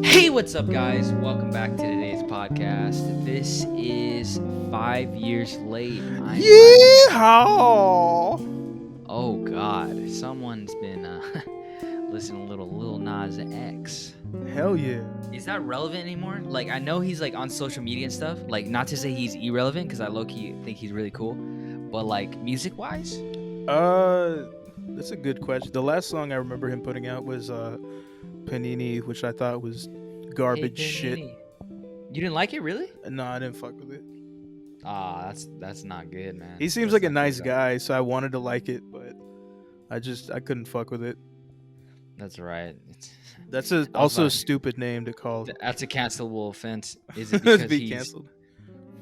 Hey, what's up, guys? Welcome back to today's podcast. This is 5 years late. I'm Brendan. Yeehaw! Oh God, someone's been listening to little Nas X. Hell yeah. Is that relevant anymore? Like, I know he's like on social media and stuff. Like, not to say he's irrelevant, because I low key think he's really cool. But like, music wise, That's a good question. The last song I remember him putting out was Panini, which I thought was hey garbage shit. Panini, you didn't like it, really? No, I didn't fuck with it. That's not good, man. He seems That's like a not good nice at all. guy, so I wanted to like it, but I couldn't fuck with it. That's right. That's I was also a about. stupid name to call. That's a cancelable offense. Is it because Be he's? canceled.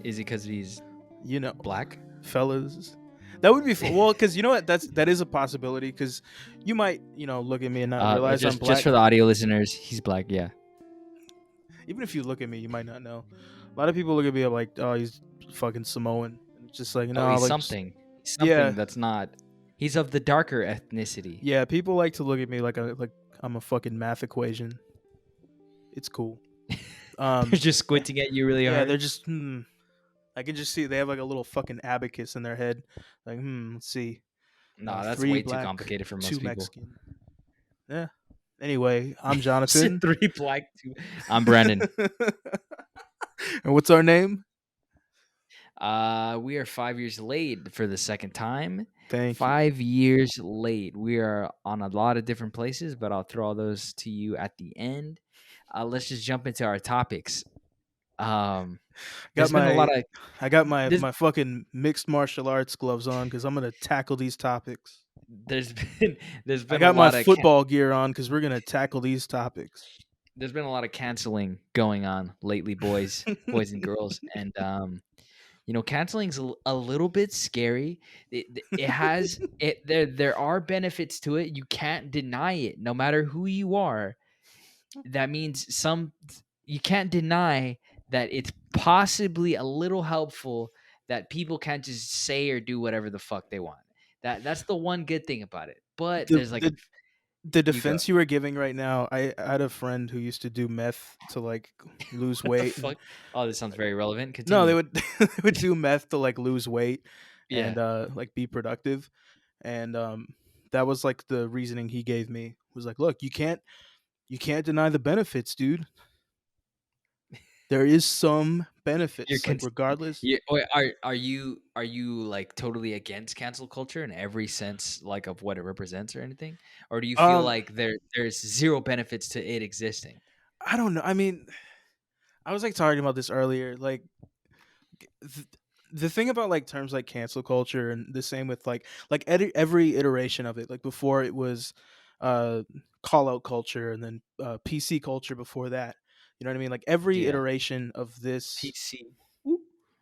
Is it because he's You know, black? fellas. That would be well, because you know what? That is a possibility. Because you might, look at me and not realize I'm Just black. for the audio listeners, he's black. Yeah. Even if you look at me, you might not know. A lot of people look at me like, oh, he's fucking Samoan. And it's just like, Oh, no, he's like, something. He's yeah, something that's not. He's of the darker ethnicity. yeah. People like to look at me like I'm a fucking math equation. It's cool. They're just squinting at you really Yeah, they're hard. just I can just see they have like a little fucking abacus in their head. Like, let's see, No, that's three way too black, complicated for two most people. Mexican. Yeah. Anyway, I'm You said Jonathan. 3 black, 2. I'm Brandon. And what's our name? We are 5 years late for the second time. Thank you. 5 years late. We are on a lot of different places, but I'll throw all those to you at the end. Let's just jump into our topics. Um, Got there's been a lot my of I got my there's my fucking mixed martial arts gloves on because I'm gonna tackle these topics. there's been there's I been a got my lot of football gear on because we're gonna tackle these topics. there's been a lot of canceling going on lately, boys and girls, and canceling's a little bit scary. It has it there are benefits to it. You can't deny it, no matter who you are. That means you can't deny that it's possibly a little helpful that people can't just say or do whatever the fuck they want. That's the one good thing about it. But the there's like the the you go. defense you were giving right now, I had a friend who used to do meth to like lose What the weight. fuck? Oh, this sounds very relevant. No, they Continue. would they would do meth to like lose weight Yeah. and like be productive. And that was like the reasoning he gave me was like, look, you can't deny the benefits, dude. There is some You're benefits, like con- regardless. wait, are you like totally against cancel culture in every sense, like of what it represents or anything, or do you feel Um, like there's zero benefits to it existing? I don't know. I mean, I was like talking about this earlier. Like th- the thing about like terms like cancel culture and the same with every iteration of it. Like before it was uh call out culture and then PC culture before that. You know what I mean? Like every Yeah, iteration of this PC.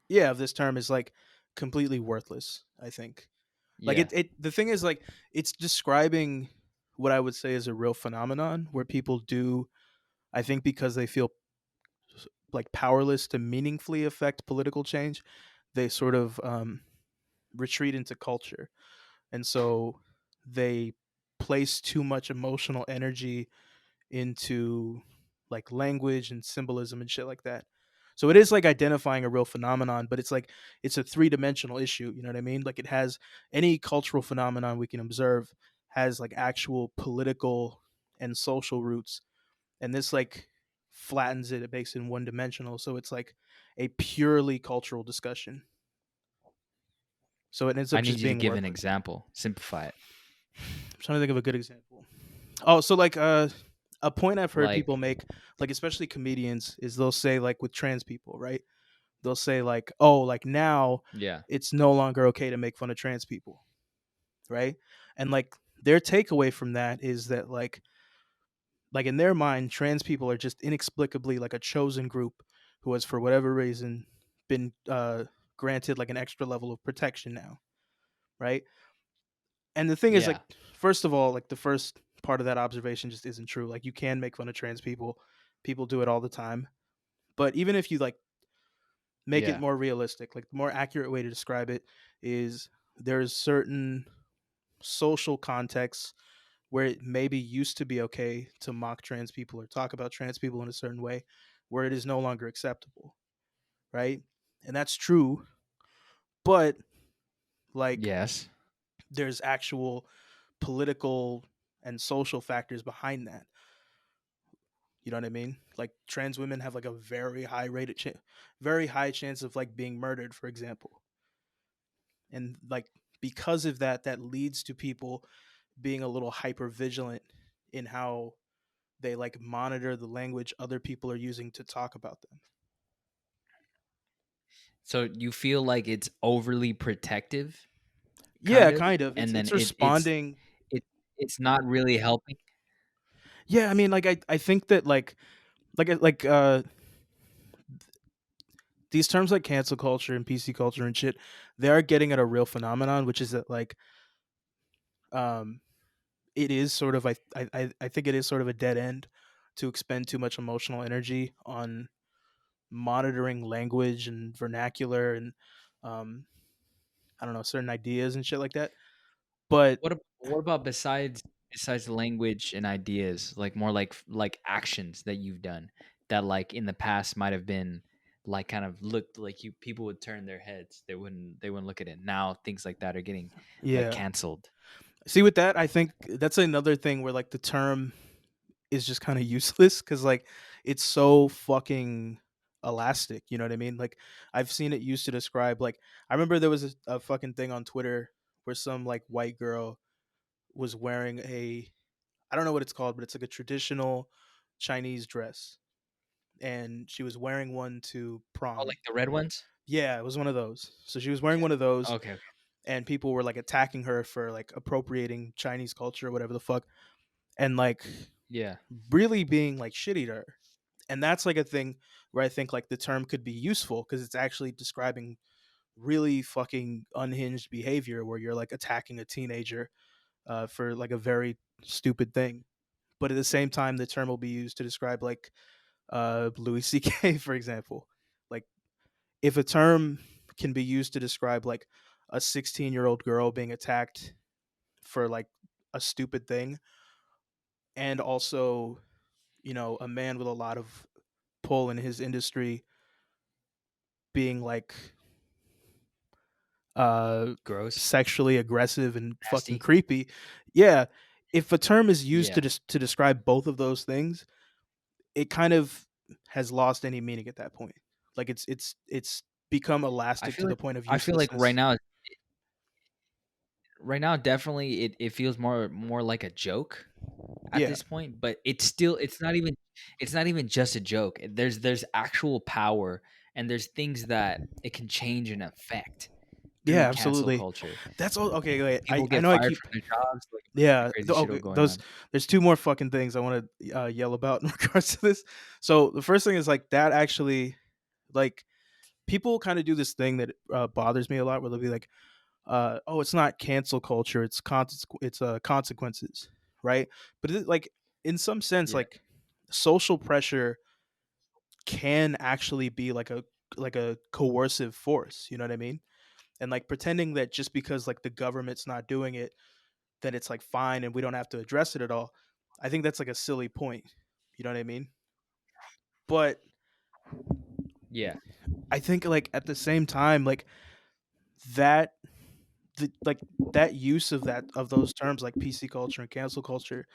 yeah, of this term is like completely worthless, I think. Like Yeah, the thing is like it's describing what I would say is a real phenomenon where people do I think because they feel like powerless to meaningfully affect political change, they sort of retreat into culture, and so they place too much emotional energy into like language and symbolism and shit like that. So it is like identifying a real phenomenon, but it's like it's a three-dimensional issue. You know what I mean? Like it has any cultural phenomenon we can observe has like actual political and social roots, and this like flattens it. It makes it one dimensional, so it's like a purely cultural discussion. So it ends I up need just you to being give an worthless. example. Simplify it. I'm trying to think of a good example. Oh, so like a point I've heard people Like, make, like especially comedians, is they'll say like with trans people, right? They'll say like, oh, like now yeah, it's no longer okay to make fun of trans people, right? And like their takeaway from that is that like in their mind, trans people are just inexplicably like a chosen group who has for whatever reason been granted like an extra level of protection now, right? And the thing is like yeah, first of all, like the first part of that observation just isn't true. Like you can make fun of trans people. People do it all the time. But even if you like make it yeah. more realistic, like the more accurate way to describe it is there's certain social contexts where it maybe used to be okay to mock trans people or talk about trans people in a certain way, where it is no longer acceptable, right? And that's true, but like Yes. there's actual political and social factors behind that. You know what I mean? Like trans women have like a very high rate of very high chance of like being murdered, for example. And like because of that, that leads to people being a little hyper vigilant in how they like monitor the language other people are using to talk about them. So you feel like it's overly protective, Yeah, kind of, kind of. and then It's responding. it it's not really helping. Yeah, I mean, like I think that these terms like cancel culture and PC culture and shit, they are getting at a real phenomenon, which is that like um it is sort of I think it is sort of a dead end to expend too much emotional energy on monitoring language and vernacular and um I don't know, certain ideas and shit like that. But What about besides the language and ideas, like more like actions that you've done that like in the past might have been like kind of looked like you people would turn their heads. They wouldn't look at it. Now things like that are getting like yeah. canceled. See with that, I think that's another thing where like the term is just kind of useless cuz like it's so fucking elastic, you know what I mean? Like I've seen it used to describe like I remember there was a fucking thing on Twitter where some like white girl was wearing a I don't know what it's called, but it's like a traditional Chinese dress and she was wearing one to Oh, like prom. the red ones? Yeah, it was one of those. So she was wearing one of those Okay, okay. and people were like attacking her for like appropriating Chinese culture or whatever the fuck and like Yeah. really being like shitty to her. And that's like a thing where I think like the term could be useful because it's actually describing really fucking unhinged behavior where you're like attacking a teenager for like a very stupid thing. But at the same time, the term will be used to describe like Louis C.K. for example. Like if a term can be used to describe like a 16-year-old girl being attacked for like a stupid thing, and also a man with a lot of pull in his industry being like uh Gross. sexually aggressive and fucking Nasty. creepy. Yeah, if a term is used to Yeah. to describe both of those things, it kind of has lost any meaning at that point. Like it's become I elastic to feel the like point of I feel like uselessness. right now definitely it feels more like a joke at Yeah. this point, but it's not even just a joke. There's actual power and there's things that it can change and affect through Yeah, cancel absolutely. culture. That's all. Okay, wait. People I get know I fired keep. from their jobs, like a bunch of Yeah. crazy shit Okay. going Those. on. There's two more fucking things I want to yell about in regards to this. So the first thing is like that actually, like people kind of do this thing that bothers me a lot, where they'll be like, "Oh, it's not cancel culture. It's consequences, right?" But like in some sense, Yeah. like social pressure can actually be like a coercive force. You know what I mean? And like pretending that just because like the government's not doing it, then it's like fine and we don't have to address it at all. I think that's like a silly point. You know what I mean? But Yeah. I think like at the same time, like that like that use of those terms like PC culture and cancel culture,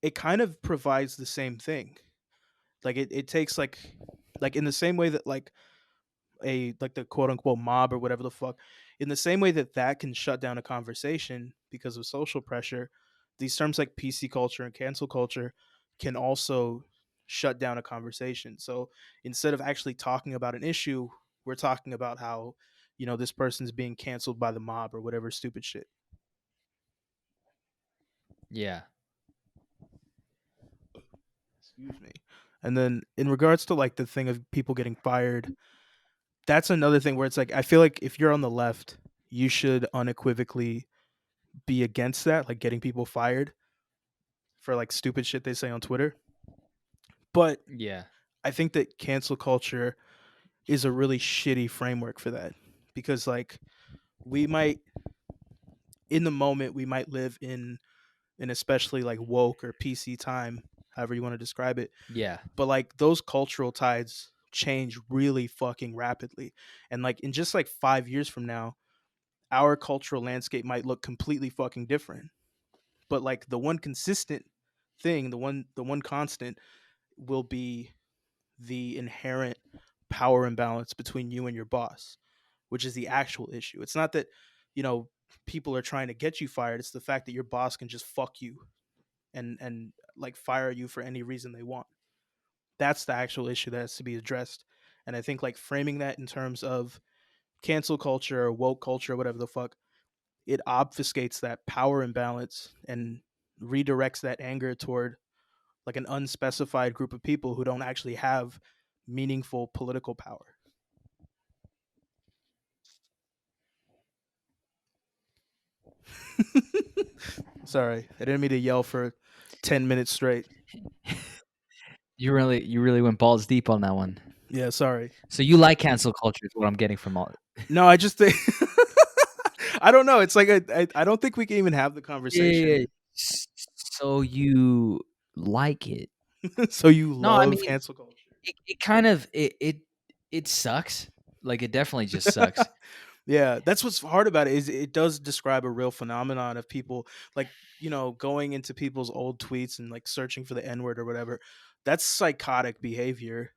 it kind of provides the same thing. Like it takes like in the same way that like a like the quote unquote mob or whatever the fuck, in the same way that that can shut down a conversation because of social pressure, these terms like PC culture and cancel culture can also shut down a conversation. So instead of actually talking about an issue, we're talking about how this person's being canceled by the mob or whatever stupid shit. Yeah. Excuse me. And then in regards to like the thing of people getting fired, that's another thing where it's like I feel like if you're on the left, you should unequivocally be against that, like getting people fired for like stupid shit they say on Twitter. But Yeah. I think that cancel culture is a really shitty framework for that because like we might in the moment we might live in an especially like woke or PC time, however you want to describe it. Yeah. But like those cultural tides change really fucking rapidly. And like in just like 5 years from now, our cultural landscape might look completely fucking different. But like the one consistent thing, the one constant will be the inherent power imbalance between you and your boss, which is the actual issue. It's not that, you know, people are trying to get you fired. It's the fact that your boss can just fuck you and like fire you for any reason they want. That's the actual issue that has to be addressed. And I think like framing that in terms of cancel culture or woke culture, whatever the fuck, it obfuscates that power imbalance and redirects that anger toward like an unspecified group of people who don't actually have meaningful political power. Sorry, I didn't mean to yell for 10 minutes straight. You really went balls deep on that one. Yeah, sorry. So you like cancel culture is what I'm getting from all. No, I just think I don't know. It's like I don't think we can even have the Yeah, yeah, yeah. conversation. So you like it. So you No, I love mean, cancel culture. it kind of it sucks. Like, it definitely just sucks. Yeah, that's what's hard about it is it does describe a real phenomenon of people like, going into people's old tweets and like searching for the N-word or whatever. That's psychotic behavior.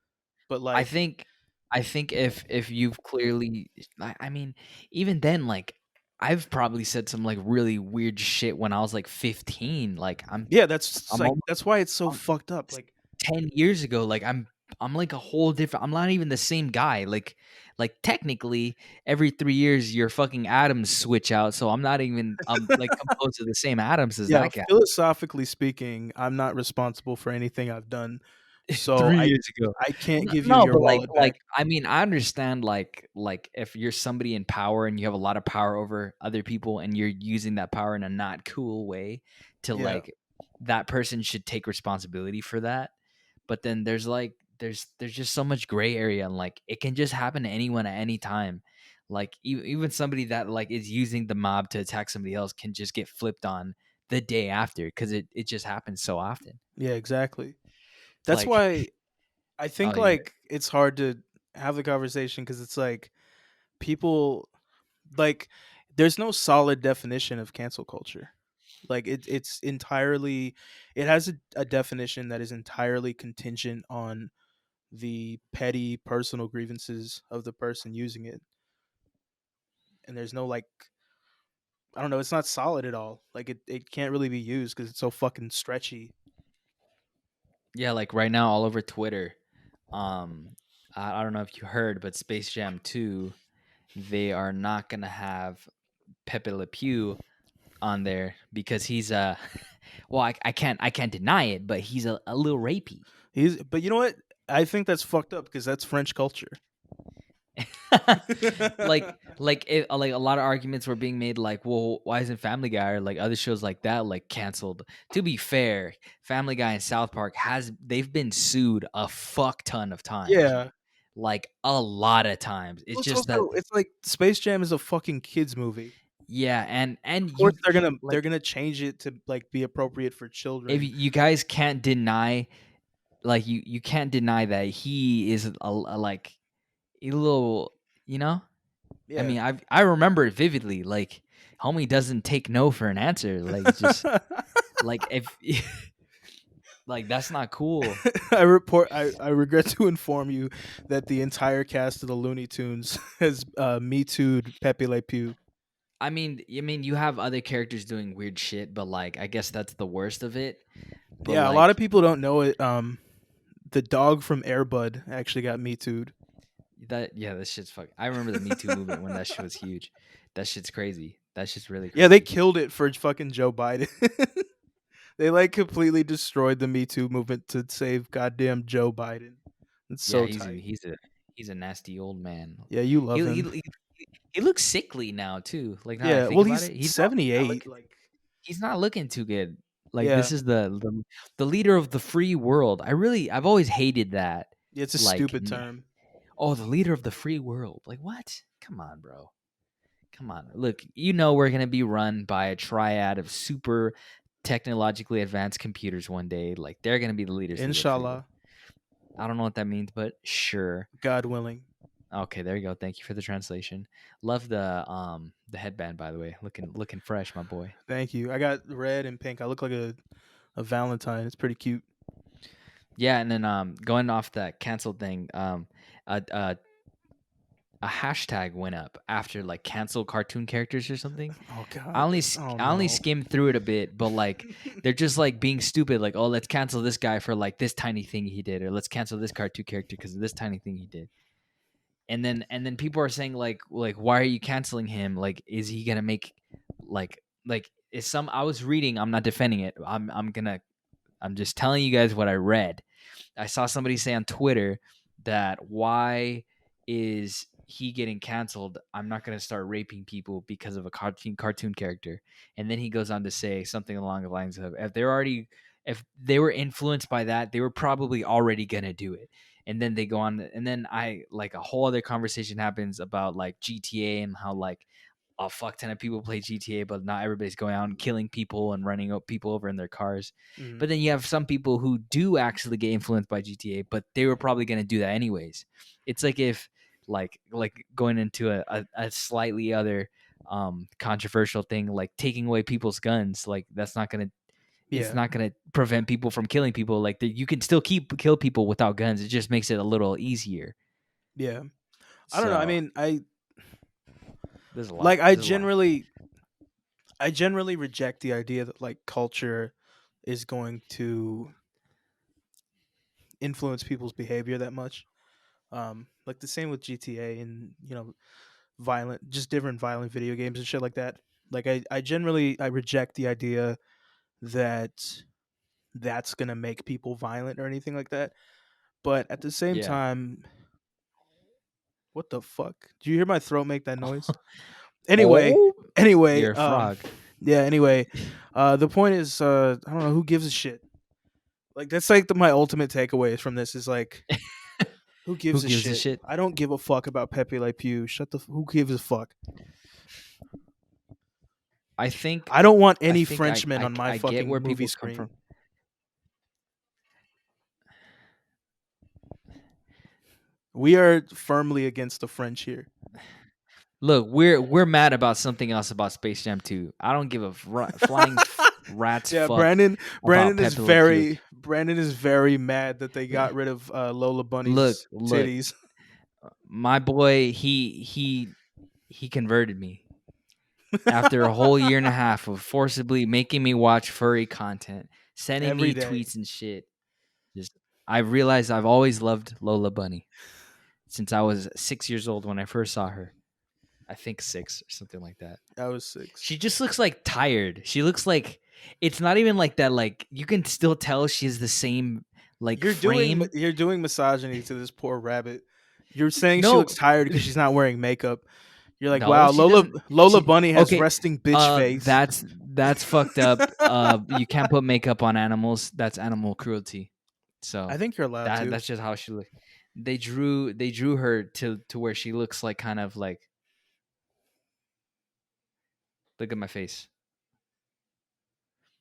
But I like, think I think if you've clearly I mean, even then, like, I've probably said some, like, really weird shit when I was, like, 15, like, yeah, that's I'm like almost that's why it's so I'm fucked up. s Like 10 years ago, like, I'm, like, a whole different I'm not even the same guy, like, technically, every 3 years, your fucking atoms switch out, so I'm not even like, composed of the same atoms as yeah, that guy philosophically speaking, I'm not responsible for anything I've done. So 3 I years ago. I can't give you No, your but, like wallet like, back. I mean, I understand, like, if you're somebody in power and you have a lot of power over other people and you're using that power in a not cool way to, Yeah. like, that person should take responsibility for that, but then there's, like there's just so much gray area and, like, it can just happen to anyone at any time. Like, even somebody that, like, is using the mob to attack somebody else can just get flipped on the day after because it just happens so often. Yeah, exactly. That's Like why I oh, think yeah. like it's hard to have the conversation cuz it's like people like there's no solid definition of cancel culture. Like it's entirely it has a definition that is entirely contingent on the petty personal grievances of the person using it. And there's no like I don't know, it's not solid at all. Like it can't really be used cuz it's so fucking stretchy. Yeah, like right now all over Twitter. Um I don't know if you heard, but Space Jam 2, they are not gonna have Pepe Le Pew on there because he's well, I can't deny it, but he's a little rapey. But you know what? I think that's fucked up because that's French culture. like a lot of arguments were being made like, well, why isn't Family Guy or like other shows like that like canceled? To be fair, Family Guy and South Park they've been sued a fuck ton of times. Yeah. Like a lot of times. It's Well, it's just that also it's like Space Jam is a fucking kids movie. yeah, and Of course you they're like gonna change it to like be appropriate for if children. you guys can't deny like you can't deny that he is like a little, you know? I Yeah. mean, I remember it vividly. Like, homie doesn't take no for an answer. Like, just like if like that's not cool. I regret to inform you that the entire cast of the Looney Tunes has Me Too'd Pepe Le Pew. I mean, you have other characters doing weird shit, but like, I guess that's the worst of it. But Yeah, a lot of like people don't know it. The dog from Airbud actually got Me Too'd. yeah, this shit's fuck. I remember the Me Too movement when that shit was huge. That shit's crazy. That shit's really Yeah, they crazy. killed it for fucking Joe Biden. They like completely destroyed the Me Too movement to save goddamn Joe Biden. It's Yeah, so tight. he's a nasty old man. Yeah, you He love he him. he, he looks sickly now too. Like now that I Yeah, think well, about he's it, 78. Like, he's not looking too good. Like yeah, this is the leader of the free world. I've always hated that. it's a Like stupid term. oh, the leader of the free world. Like what? Come on, bro. Come on. Look, you know we're gonna be run by a triad of super technologically advanced computers one day. Like they're gonna be the leaders of the free world. Inshallah, I don't know what that means, but sure. God willing. Okay, there you go. Thank you for the translation. Love the headband by the way. Looking fresh, my boy. Thank you. I got red and pink. I look like a Valentine. It's pretty cute. Yeah, and then going off that canceled thing, a, a a hashtag went up after like canceled cartoon characters or something. Oh I God. only Oh I only no. skimmed through it a bit, but like they're just like being stupid. Like, oh, let's cancel this guy for like this tiny thing he did, or let's cancel this cartoon character because of this tiny thing he did. And then people are saying like why are you canceling him? Like, is he gonna make like is some? I was reading. I'm not defending it. I'm just telling you guys what I read. I saw somebody say on Twitter that why is he getting canceled? I'm not going to start raping people because of a cartoon character. And then he goes on to say something along the lines of if they were influenced by that, they were probably already going to do it. And then they go on and then I like a whole other conversation happens about like GTA and how like a fuck ton of people play GTA, but not everybody's going out and killing people and running people over in their cars. Mhm. But then you have some people who do actually get influenced by GTA, but they were probably going to do that anyways. It's like if like going into a slightly other controversial thing, like taking away people's guns, like that's not gonna it's Yeah. not gonna prevent people from killing people. Like you can still kill people without guns. It just makes it a little easier. Yeah. I don't know. I So mean, I there's a lot. like There's a lot. I generally reject the idea that like culture is going to influence people's behavior that much. Like the same with GTA and violent, just different violent video games and shit like that. Like I generally I reject the idea that that's gonna make people violent or anything like that. But at the same Yeah. time, what the fuck? Do you hear my throat make that noise? Anyway, Oh, anyway, you're a frog. yeah. Anyway, the point is, I don't know who gives a shit. Like that's like my ultimate takeaways from this is like, who Who gives a gives a shit? shit? I don't give a fuck about Pepe Le Pew. Who gives a fuck? I think I don't want I any think Frenchmen on my I get fucking where movie people's come screen. from. We are firmly against the French here. Look, we're mad about something else about Space Jam 2. I don't give a flying rat's Yeah, fuck about Pepe Le Pew. Brandon is very mad that they got rid of Lola Look, Bunny's look, titties. my boy, he converted me after a whole year and a half of forcibly making me watch furry content, sending Every me day. tweets and shit. Just I realized I've always loved Lola Bunny since I was 6 years old when I first saw her. I think six or something like that. I was 6. She just looks like tired. She looks like it's not even like that. Like you can still tell she's the same like frame. You're doing misogyny to this poor rabbit. You're saying she No, looks tired because she's not wearing makeup. You're like, no, wow, she doesn't. Lola She Bunny has okay. resting bitch face. That's fucked up. You can't put makeup on animals. That's animal cruelty. I So think you're allowed to. that's just how she looked. They drew her to where she looks like kind of like look at my face.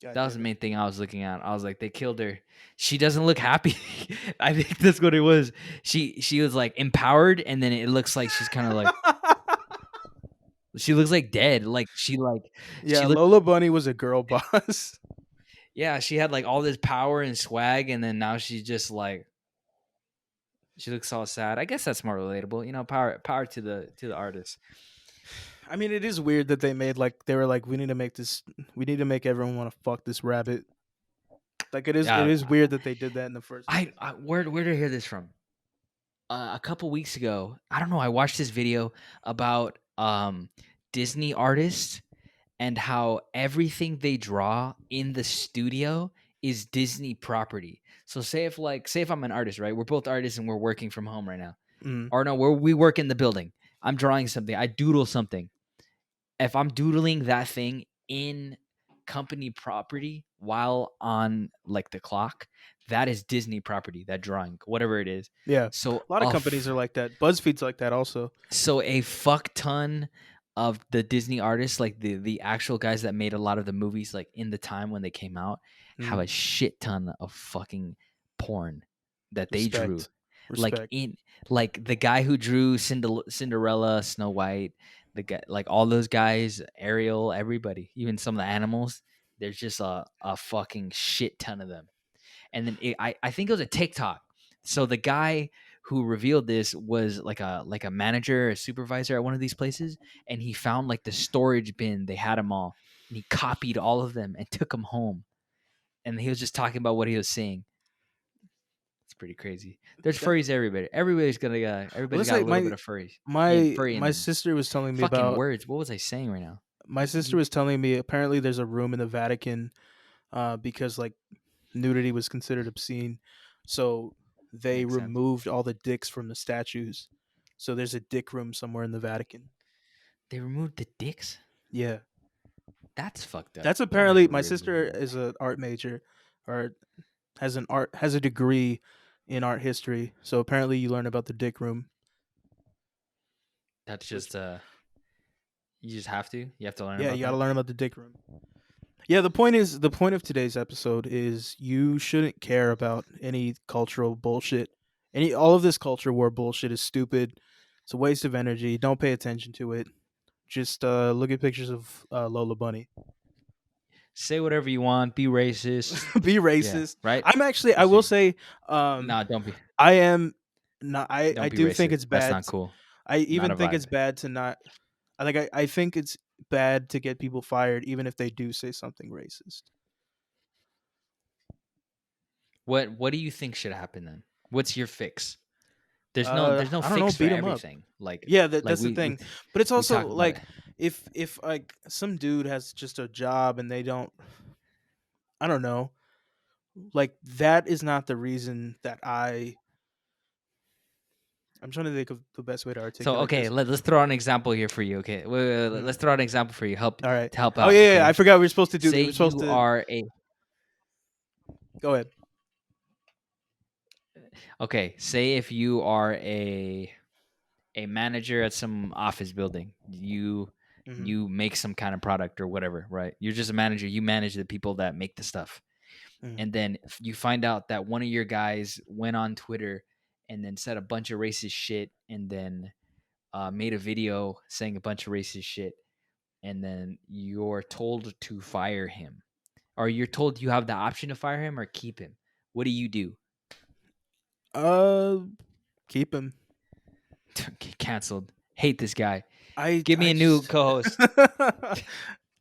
God That was the damn it. main thing I was looking at. I was like, they killed her. She doesn't look happy. I think that's what it was. She was like empowered, and then it looks like she's kind of like she looks like dead. Like she Yeah, looked Lola Bunny was a girl boss. yeah, she had like all this power and swag, and then now she's just like she looks all sad. I guess that's more relatable, Power to the artist. I mean, it is weird that they were like, we need to make everyone want to fuck this rabbit. Like it Yeah, is weird that they did that in the first place. where did I hear this from? A couple weeks ago, I don't know. I watched this video about Disney artists and how everything they draw in the studio is Disney property. So say if I'm an artist, right? We're both artists and we're working from home right now. Mm, Or no, we work in the building. I'm drawing something. I doodle something. If I'm doodling that thing in company property while on like the clock, that is Disney property, that drawing, whatever it is. yeah, So a lot of companies are like that. BuzzFeed's like that also. a fuck ton of the Disney artists, like the actual guys that made a lot of the movies, like in the time when they came out, have Mm, a shit ton of fucking porn that they drew. respect, Like respect. in like the guy who drew Cinderella, Snow White, the guy, like all those guys, Ariel, everybody, even some of the animals. There's just a fucking shit ton of them. And then I think it was a TikTok. So the guy who revealed this was like a manager, a supervisor at one of these places, and he found like the storage bin. They had them all, and he copied all of them and took them home. And he was just talking about what he was seeing. It's pretty crazy. There's That, furries everybody. Everybody's gonna I everybody's was got a like little bit of my furry in my them. sister was telling me Fucking about words. What was I saying right now? my sister was telling me apparently there's a room in the Vatican because like nudity was considered obscene, so they Makes sense. removed all the dicks from the statues. So there's a dick room somewhere in the Vatican. They removed the dicks. Yeah, That's fucked up. that's They would apparently never my really sister remove is an art major, or has a degree in art history. So apparently you learn about the dick room, That's which just you just have to. You have to learn yeah, about you got to that. learn about the dick room. Yeah, the point of today's episode is you shouldn't care about any cultural bullshit. Any all of this culture war bullshit is stupid. It's a waste of energy. Don't pay attention to it. Just look at pictures of Lola Bunny. Say whatever you want. Be racist. Be Yeah, racist. right. I'm actually. I That's will it. say. Um, Nah, don't be. I am not. I Don't be do think racist. it's That's bad. not cool. I Not even a think it's vibe. bad to not. I think it's bad to get people fired, even if they do say something racist. What do you think should happen then? What's your fix? There's no I don't know. fix for Beat them up. everything. Like Yeah, like that's the we thing. But it's we also talk about it. like if like some dude has just a job and they don't, I don't know, like that is not the reason that I'm trying to think of the best way to So articulate okay, this. let's throw out an example here for you. Okay, Mhm. let's throw out an example for you. All right. Help Oh out. yeah, yeah, I Okay, forgot we are supposed to do that. say We're supposed you to are a go ahead. okay. Say if you are a manager at some office building. Hmm. You make some kind of product or whatever, right? You're just a manager. You manage the people that make the stuff. Hmm. And then you find out that one of your guys went on Twitter and then said a bunch of racist shit and then made a video saying a bunch of racist shit and then you're told to fire him or you're told you have the option to fire him or keep him. What do you do? Uh, keep him. Canceled. Hate this guy. I Give me I a new just co-host.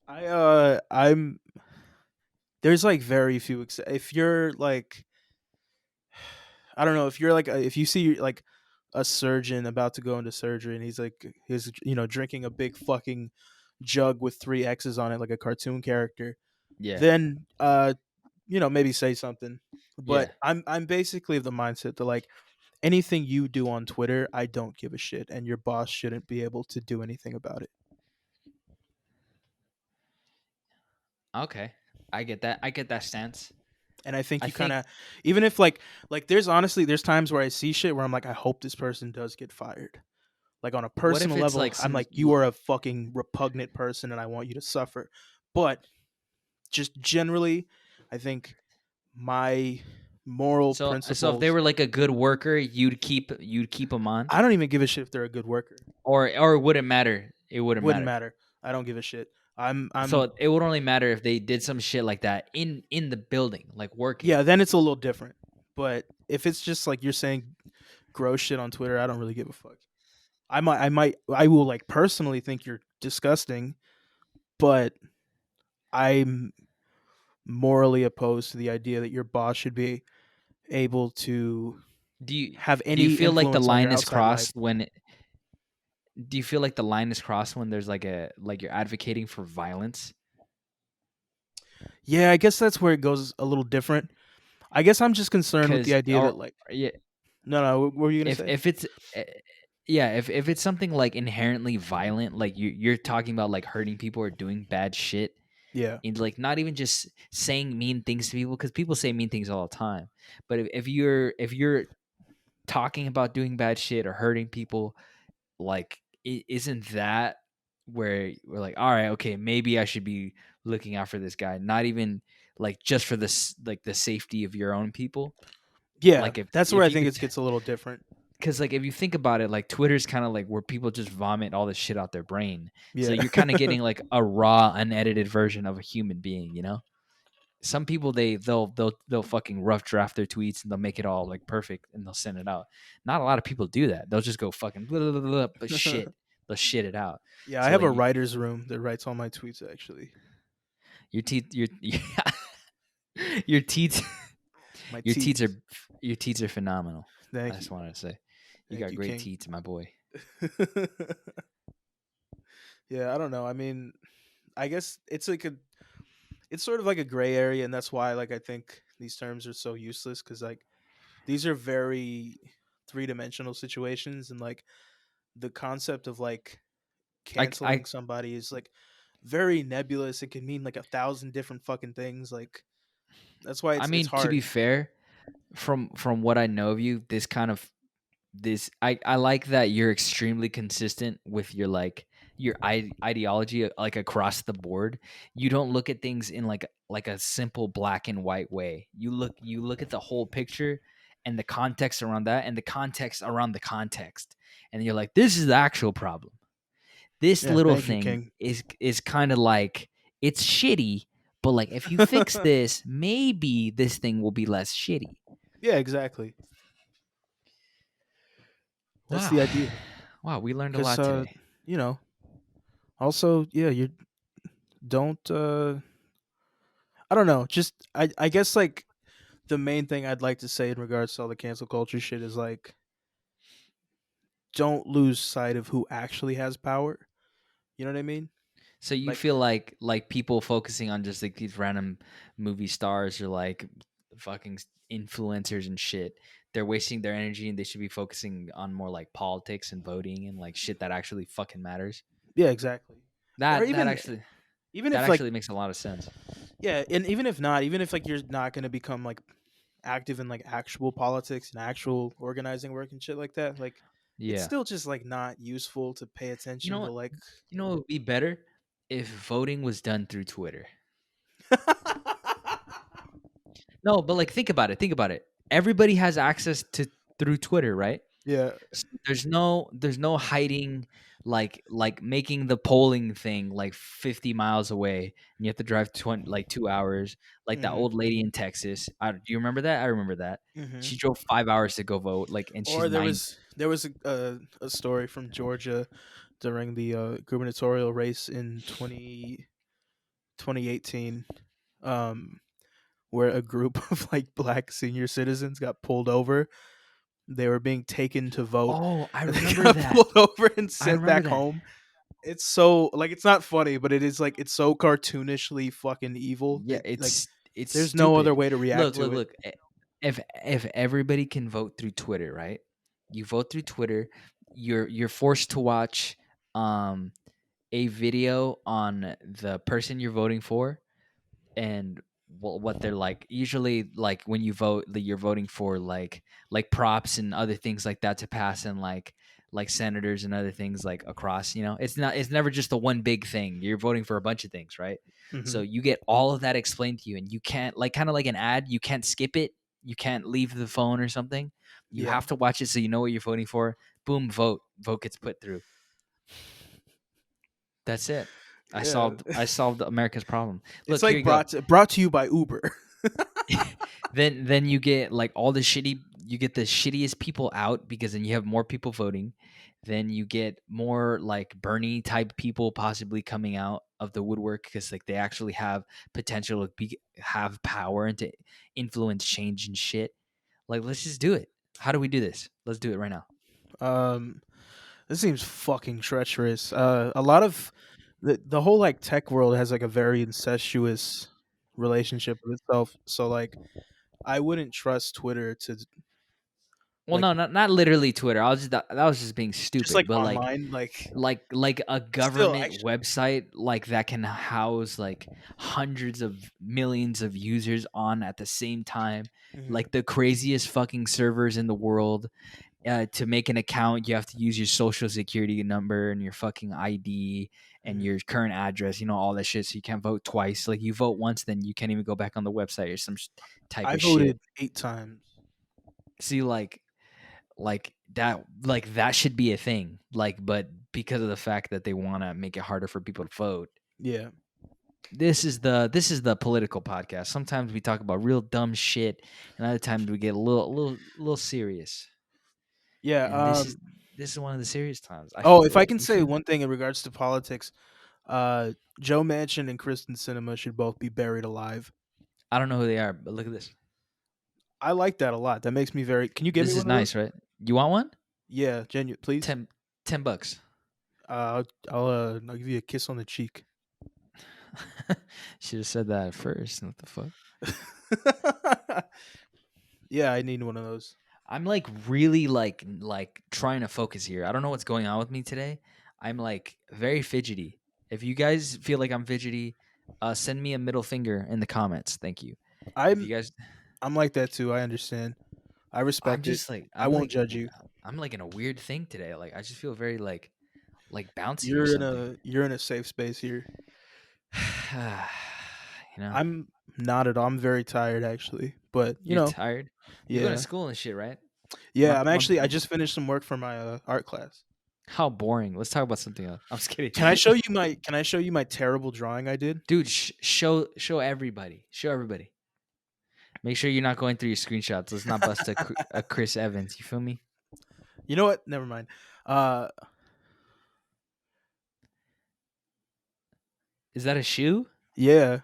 I'm there's like very few if you're like I don't know if you're like if you see like a surgeon about to go into surgery and he's drinking a big fucking jug with three X's on it like a cartoon character, Yeah. then maybe say something. Yeah. But I'm basically of the mindset that like anything you do on Twitter, I don't give a shit, and your boss shouldn't be able to do anything about it. Okay. I get that. I get that stance. And I think I you kind think of, even if like there's times where I see shit where I'm like I hope this person does get fired. Like on a what if personal it's level, like I'm some like you are a fucking repugnant person and I want you to suffer. But just generally, I think my moral so if they principles, were like a good worker, you'd keep them on? I don't even give a shit if they're a good worker. Or it wouldn't matter. It wouldn't Wouldn't matter. matter. I don't give a shit. I'm So it would only matter if they did some shit like that in the building, like working. Yeah, then it's a little different. But if it's just like you're saying gross shit on Twitter, I don't really give a fuck. I will like personally think you're disgusting, but I'm morally opposed to the idea that your boss should be able to Do you have do you any feel like the influence on your line is outside life. crossed when do you feel like the line is crossed when there's like a like you're advocating for violence? Yeah, I guess that's where it goes a little different. I guess I'm just concerned with the Cuz idea that or like yeah, no, what were you gonna say? if it's eh, yeah, if it's something like inherently violent, like you're talking about like hurting people or doing bad shit, Yeah. and like not even just saying mean things to people because people say mean things all the time. But if you're talking about doing bad shit or hurting people, like isn't that where we're like, all right, okay, maybe I should be looking out for this guy, not even like just for this, like the safety of your own people. Yeah, Like that's where if I you think could, it gets a little different. because like if you think about it, like Twitter's kind of like where people just vomit all this shit out their brain. So Yeah. you're kind of getting like a raw, unedited version of a human being, you know? Some people they'll fucking rough draft their tweets and they'll make it all like perfect and they'll send it out. Not a lot of people do that. They'll just go fucking blah, blah, blah, blah, but shit. They'll shit it out. Yeah, I So have like a writer's room that writes all my tweets actually. your teeth your teeth My your teeth teeth. are your teeth are phenomenal. I Thank just you. wanted to say you Thank got you, great King. teeth, my boy. Yeah, I don't know. I mean, I guess it's sort of like a gray area, and that's why like I think these terms are so useless because like these are very three-dimensional situations, and like the concept of like I canceling somebody is like very nebulous. It can mean like a thousand different fucking things. Like that's why I it's mean, to hard. be fair, from what I know of you, I like that you're extremely consistent with your like your ideology like across the board. You don't look at things in like a simple black and white way. You look at the whole picture and the context around that and the context around the context. And you're like, this is the actual problem. This Yeah, little thank you, thing King. is kind of like it's shitty, but like if you fix this, maybe this thing will be less shitty. Yeah, exactly. That's Wow. the idea. Wow, we learned a Because lot today. you know, also, yeah, you don't. I don't know. Just I guess like the main thing I'd like to say in regards to all the cancel culture shit is like don't lose sight of who actually has power. You know what I mean? So you Like feel like people focusing on just like these random movie stars or like fucking influencers and shit, they're wasting their energy and they should be focusing on more like politics and voting and like shit that actually fucking matters. yeah, exactly. Or That that even actually even that if like actually makes a lot of sense. yeah, and even if not, even if like you're not going to become like active in like actual politics and actual organizing work and shit like that, like it's Yeah. still just like not useful to pay You know attention to what? like You know what would be better if voting was done through Twitter. No, but like think about it. Think about it. Everybody has access to through Twitter, right? yeah. So there's no hiding like making the polling thing like 50 miles away and you have to drive 20, like 2 hours like that Mhm. old lady in Texas. Do you remember that? I remember that. Mhm. She drove 5 hours to go vote like and she's Or nine. there was a story from Georgia during the gubernatorial race in 2018 um where a group of like black senior citizens got pulled over. They were being taken to vote Oh, I and they remember got that. pulled over and I sent remember back that. home. It's so like it's not funny, but it is like it's so cartoonishly fucking evil Yeah, that like it's there's no other stupid. way to react Look, to look, it. look. If everybody can vote through Twitter, right? You vote through Twitter, you're forced to watch um a video on the person you're voting for and what they're like. Usually, like when you vote, you're voting for like props and other things like that to pass, and like senators and other things like across. It's never just the one big thing. You're voting for a bunch of things, right? So Mhm. you get all of that explained to you, and you can't like kind of like an ad. You can't skip it. You can't leave the phone or something. You Yeah. have to watch it so you know what you're voting for. Boom, vote. Vote gets put through. That's it. I Yeah. solved I solved America's problem. It's Look, here like you go. brought to you by Uber. Then you get like all the shitty you get the shittiest people out because then you have more people voting. Then you get more like Bernie type people possibly coming out of the woodwork because like they actually have potential to have power and to influence change and shit. Like let's just do it. How do we do this? Let's do it right now. um this seems fucking treacherous. A lot of the whole like tech world has like a very incestuous relationship with itself. So like I wouldn't trust Twitter to Well, like no, not literally Twitter. That was just being just stupid, like but online like like a still government actually website like that can house like hundreds of millions of users on at the same time, mhm. like the craziest fucking servers in the world. To make an account you have to use your social security number and your fucking ID, and Mhm. your current address, all that shit. So you can't vote twice. Like you vote once, then you can't even go back on the website or some type I of shit. voted 8 times. See, like that should be a thing. Like, but because of the fact that they want to make it harder for people to vote, Yeah. this is the political podcast. Sometimes we talk about real dumb shit, and other times we get a little serious. Yeah. And this is one of the serious times. I Oh, feel if I it. can You say feel me? one thing in regards to politics, uh, Joe Manchin and Kristen Sinema should both be buried alive. I don't know who they are, but look at this. I like that a lot. That makes me very. Can you give me This is one of those? nice, right? You want one? Yeah, genuine, please. 10 $10. I'll give you a kiss on the cheek. Should have said that at first. What the fuck? Yeah, I need one of those. I'm like really like trying to focus here. I don't know what's going on with me today. I'm like very fidgety. If you guys feel like I'm fidgety, send me a middle finger in the comments. Thank you. If I'm you guys, I'm like that too. I understand. I I'm respect it. just like I won't judge you. I'm like in a weird thing today. Like I just feel very like bouncy or You're in something. a safe space here. you know, I'm not at all. I'm very tired actually, but you're tired. You're going to yeah, school and shit, right? My yeah. my I just finished some work for my art class. How boring. Let's talk about something else. I'm just kidding. Can I show you my terrible drawing I did? Dude, show everybody. Show everybody. Make sure you're not going through your screenshots. Let's not bust a Chris Evans. You feel me? You know what? Never mind. Uh, Is that a shoe? yeah,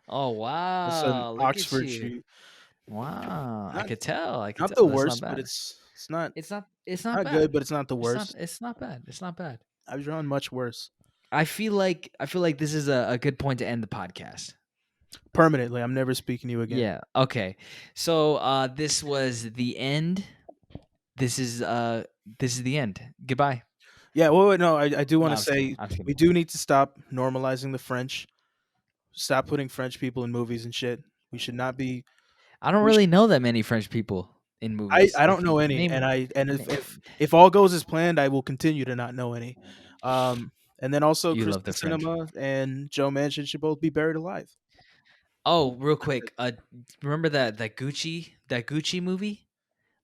Oh it's an wow! Look at Oxford you. shoe. Wow! I Not could tell. I could not tell. the That's not worst, but bad. it's not It's not. It's not not good, bad. but it's not the It's not. worst. It's not bad. It's not bad. I've drawn much worse. I feel like this is a good point to end the podcast. Permanently, I'm never speaking to you again. Yeah. Okay. So this was the end. This is the end. Goodbye. Yeah, well, no, I do No, want to I'm just kidding. say I'm just kidding. we do need to stop normalizing the French. Stop putting French people in movies and shit. We should not be. I don't We should, really know that many French people in movies. I don't Like know any, name. and na- if all goes as planned, I will continue to not know any. And then also You love Kristen the French. Cinema and Joe Manchin should both be buried alive. Oh, real That's it. quick. Remember that Gucci movie?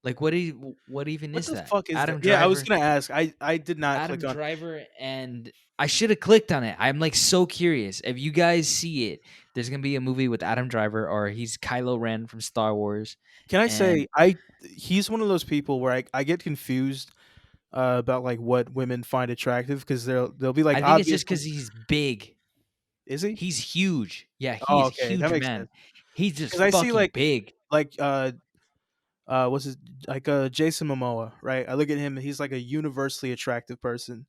Like, what even What is the that? fuck is that? Adam Yeah, I was Driver. gonna ask. I did not Adam click on. Driver, and I should have clicked on it. I'm like so curious. If you guys see it, there's gonna be a movie with Adam Driver, or he's Kylo Ren from Star Wars, Can I and say he's one of those people where I get confused about like what women find attractive because they'll be like I think it's just obviously because he's big. is he? He's huge. Yeah, Oh, he's a okay, that huge makes man. sense. He's just Because I see fucking big. like what's his like Jason Momoa, right? I look at him and he's like a universally attractive person.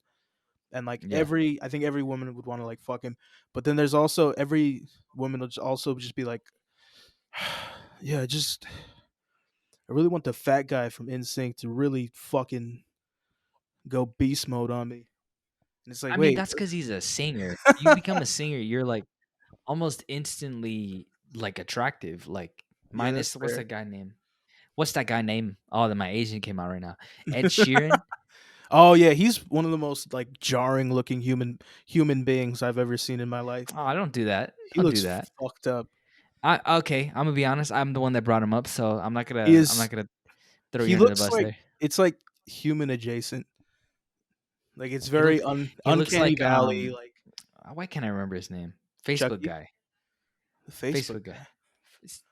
And like Yeah. I think every woman would want to like fuck him. But then there's also every woman will also just be like, yeah, just I really want the fat guy from NSYNC to really fucking go beast mode on me. And it's like, I mean, wait, that's because he's a singer. You become a singer, you're like almost instantly like attractive. Like yeah, that's minus what's fair. that guy name? What's that guy name? Oh, that my Asian came out right now. Ed Sheeran. Oh yeah, he's one of the most like jarring looking human beings I've ever seen in my life. Oh, I don't do that. He Don't do looks that. fucked up. Okay, I'm gonna be honest. I'm the one that brought him up, so I'm not He gonna I'm is not gonna throw he you under the looks bus like there. it's like human adjacent. Like it's He very looks he looks uncanny like valley like why can't I remember his name? Facebook Chucky, guy. the Facebook Facebook guy. guy.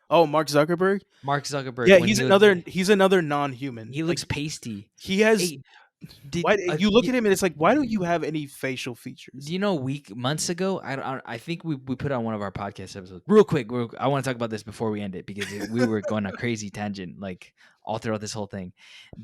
Oh, Mark Zuckerberg? Mark Zuckerberg Yeah, when he was he's another non-human. he Like looks pasty. he has Hey, did why you look at him and it's like why don't you have any facial do features? you know months ago? I think we put on one of our podcast episodes real quick. I want to talk about this before we end it because we were going a crazy tangent like all throughout this whole thing.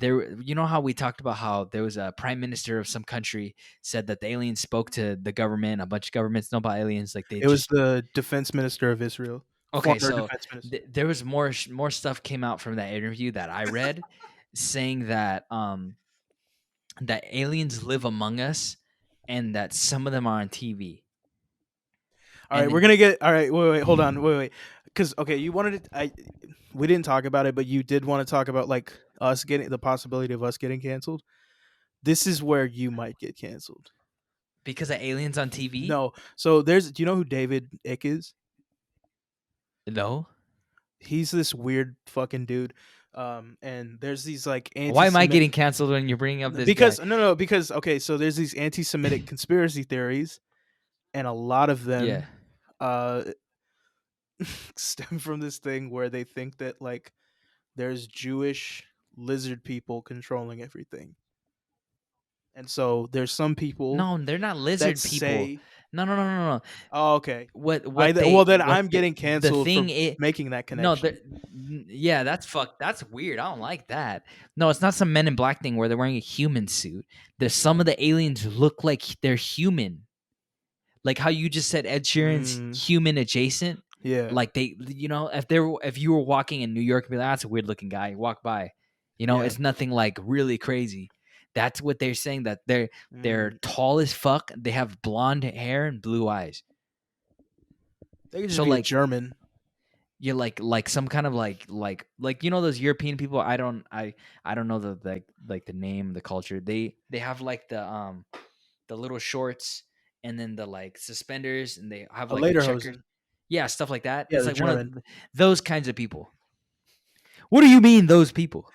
You know how we talked about how there was a prime minister of some country said that the aliens spoke to the government. A bunch of governments know about aliens. Like they It was just the defense minister of Israel, okay. former So defense minister. there was more stuff came out from that interview that I read, saying that aliens live among us and that some of them are on TV. All right, And we're then gonna get. All right, wait, hold on, wait, because okay, you wanted to. We didn't talk about it, but you did want to talk about like us getting the possibility of us getting canceled. This is where you might get canceled. because of aliens on TV? No. So there's do you know who David Icke is? No. He's this weird fucking dude. And there's these like Why am I anti-Semitic getting canceled when you're bringing up this guy? because no because okay, so there's these anti-Semitic conspiracy theories, and a lot of Yeah. them uh stem from this thing where they think that like there's Jewish lizard people controlling everything. And so there's some people No, they're not that lizard people. say, No, no, no, no, no. "Oh, okay." Well then What I'm getting the canceled for thing is, making that no, connection. yeah, that's weird. I don't like that. No, it's not some Men in Black thing where they're wearing a human suit. There's some of the aliens look like they're human. Like how you just said Ed Sheeran's Mm, human adjacent. yeah. Like they, if you were walking in New York and be like, that's a weird looking guy, walk by. Yeah. It's nothing like really crazy. That's what they're saying, that they're Mm. tall as fuck. They have blonde hair and blue eyes. They could just So be a like German. you're like some kind of like those European people. I don't know the like the name, the culture. They have like the little shorts and then the like suspenders, and they have A like a checker. lederhosen. Yeah, stuff like that. Yeah, It's the like one of German. those kinds of people. What do you mean those people?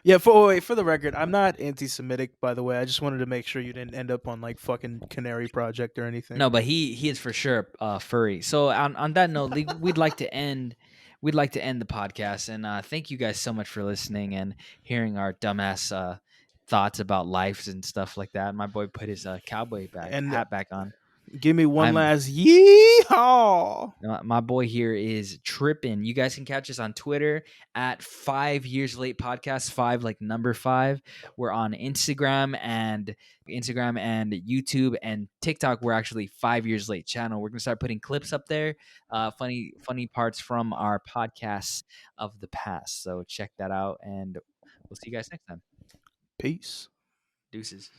Yeah, for the record, I'm not anti-Semitic, by the way. I just wanted to make sure you didn't end up on like fucking Canary Project or anything. No, but he is for sure furry. So on that note, we'd like to end the podcast, and thank you guys so much for listening and hearing our dumbass thoughts about lives and stuff like that. My boy put his cowboy And hat back on. give me one I'm last yeehaw. My boy here is tripping. You guys can catch us on Twitter at 5 Years Late Podcast. Five like number five. We're on Instagram and YouTube and TikTok. We're actually 5 Years Late channel. We're gonna start putting clips up there, funny parts from our podcasts of the past. So check that out, and we'll see you guys next time. Peace. Deuces.